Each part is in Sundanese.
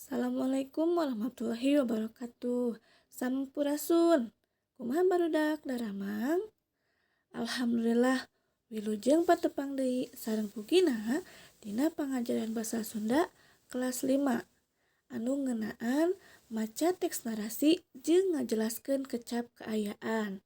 Assalamualaikum warahmatullahi wabarakatuh. Sampurasun. Kumaha barudak daramang? Alhamdulillah wilujeng patepang deui sareng pugina dina pangajaran basa Sunda kelas 5 anu ngeunaan maca teks narasi jeung ngajelaskeun kecap kaayaan.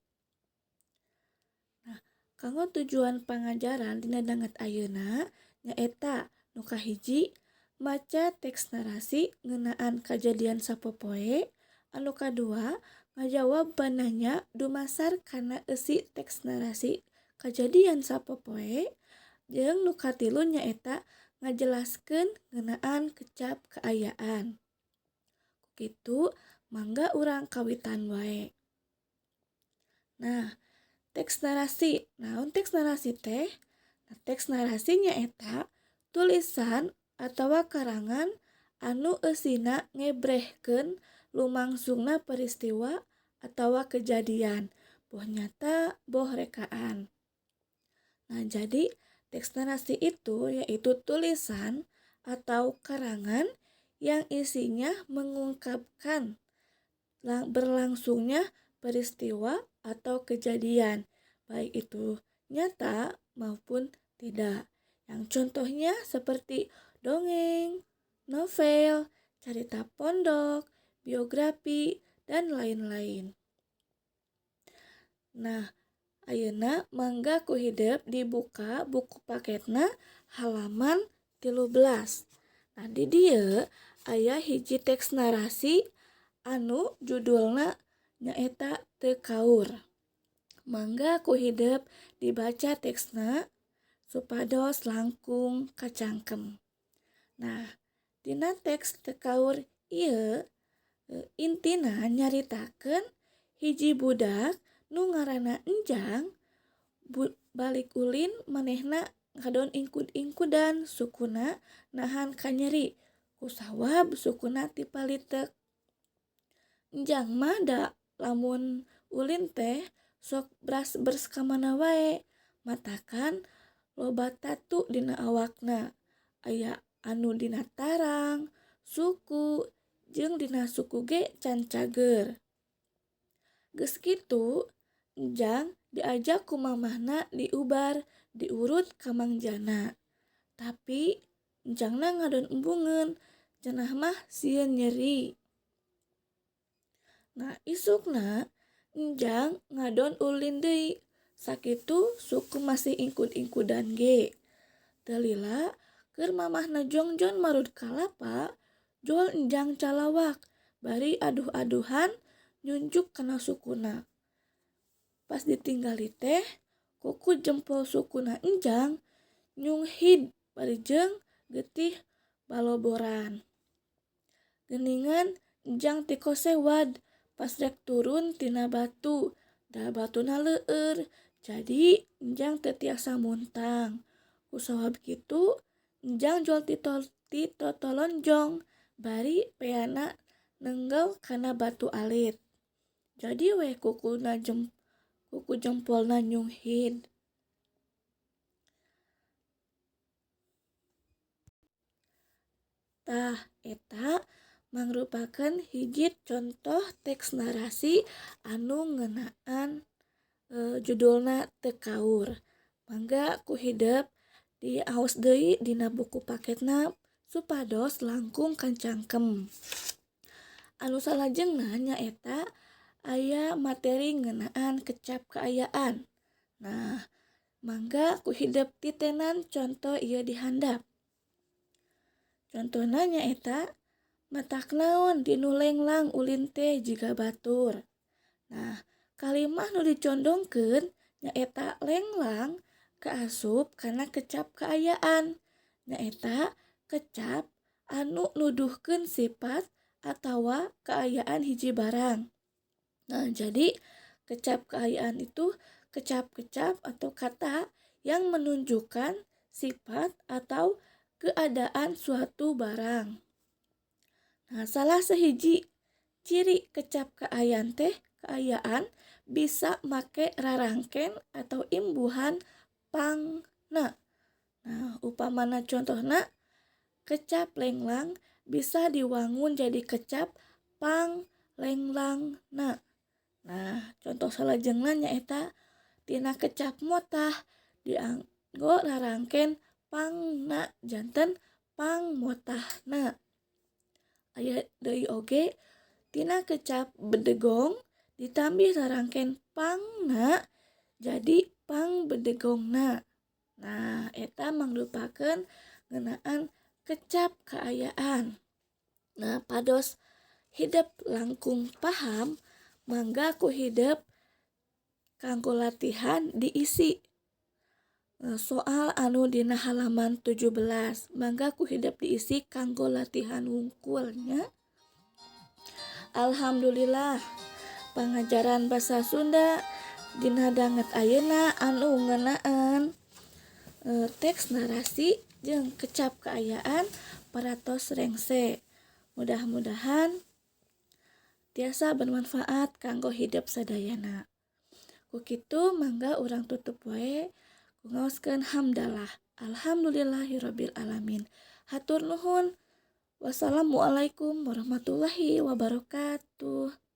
Kanggo tujuan pangajaran dina danget ayeuna nyaeta nu kahiji maca teks narasi ngeunaan kajadian sapopoe, anu kadua ngajawab bananya dumasar kana eusi teks narasi kajadian sapopoe, jeung nu katilu nyaeta ngajelaskeun ngeunaan kecap kaayaan. Kitu mangga urang kawitan wae. Nah, teks narasi. Naon teks narasi teh? Teks narasi nyaeta tulisan atawa karangan anu eusina ngebrehkeun lumangsungna peristiwa atawa kejadian, boh nyata boh rekaan. Nah, jadi teks narasi itu yaitu tulisan atau karangan yang isinya mengungkapkan berlangsungnya peristiwa atau kejadian, baik itu nyata maupun tidak. Yang contohnya seperti dongeng, novel, cerita pondok, biografi, dan lain-lain. Nah, ayeuna mangga ku hideuk dibuka buku paketna halaman 13. Nah, di dieu aya hiji teks narasi anu judulna nyaeta Teu Kaur. Mangga ku hideuk dibaca teksna supados langkung kacangkem. Nah, dina teks Teu Kaur ieu intina nyaritakeun hiji budak nu ngaranna Enjang balik ulin manehna ngadon ingkud-ingkudan sukuna nahan kanyeri kusawab sukuna ti palitek. Enjang mah da lamun ulin teh sok bers kamana wae, matakan loba tatu dina awakna. Aya anu dina tarang, suku, jeung dina suku ge can cager. Geus kitu, Enjang diajak ku mamahna diubar diurut ka mangjana. Tapi Enjangna ngadon embungeun, cenah mah sieun nyeri. Nah, isukna Enjang ngadon ulin deui. Sakitu suku masih ingkud-ingkudan ge. Teu lila keur mamahna jongjon marut kalapa, jol Enjang calawak bari aduh-aduhan nyunjuk kana sukuna. Pas ditinggali teh kuku jempol sukuna Enjang nyunghid bari jeung getih baloboran. Geuningan Enjang ti kosewad pas rek turun tina batu, da batuna leueur. Jadi Enjang teu tiasa muntang. Kusawab kitu Enjang jol ti totolonjong bari peana nenggel kana batu alit. Jadi we kuku jempolna nyunghid. Tah eta mangrupakeun hiji contoh teks narasi anu ngeunaan judulna Teu Kaur. Mangga ku hideuk diaos deui dina buku paketna supados langkung kacangkem. Anu salajengna nyaeta aya materi ngeunaan kecap kaayaan. Nah, mangga ku hideuk titenan contoh ieu di handap. Contohna nyaeta matak naon dinu lenglang ulin teh jiga batur. Nah, kalimah nu dicondongkeun nyaeta lenglang kaasup kana kecap kaayaan. Nyaeta kecap anu nuduhkeun sifat atawa kaayaan hiji barang. Nah, jadi kecap kaayaan itu kecap-kecap atau kata yang menunjukkan sifat atau keadaan suatu barang. Nah, salah sahiji ciri kecap kaayaan bisa make rarangken atau imbuhan pangna. Nah, upamana contohna kecap lenglang bisa diwangun jadi kecap panglenglang. Nah, contoh salajengna nyaeta tina kecap motah dianggo rarangken pangna janten pangmotahna. Aya deui oge tina kecap bedegong ditambih rarangken pangna jadi pangbedegongna. Nah, eta mangrupakeun ngeunaan kecap kaayaan. Nah, pados hidup langkung paham mangga ku hidup kanggo latihan diisi soal anu dina halaman 17. Mangga ku hidup diisi kanggo latihan wungkulnya. Alhamdulillah pengajaran basa Sunda dina danget ayeuna anu ngeunaan teks narasi jeung kecap kaayaan paratos rengse. Mudah-mudahan tiasa bermanfaat kanggo hidup sadayana. Ku kitu mangga urang tutup wae ku ngaoskeun hamdalah. Alhamdulillahirabbil alamin. Hatur nuhun. Wassalamualaikum warahmatullahi wabarakatuh.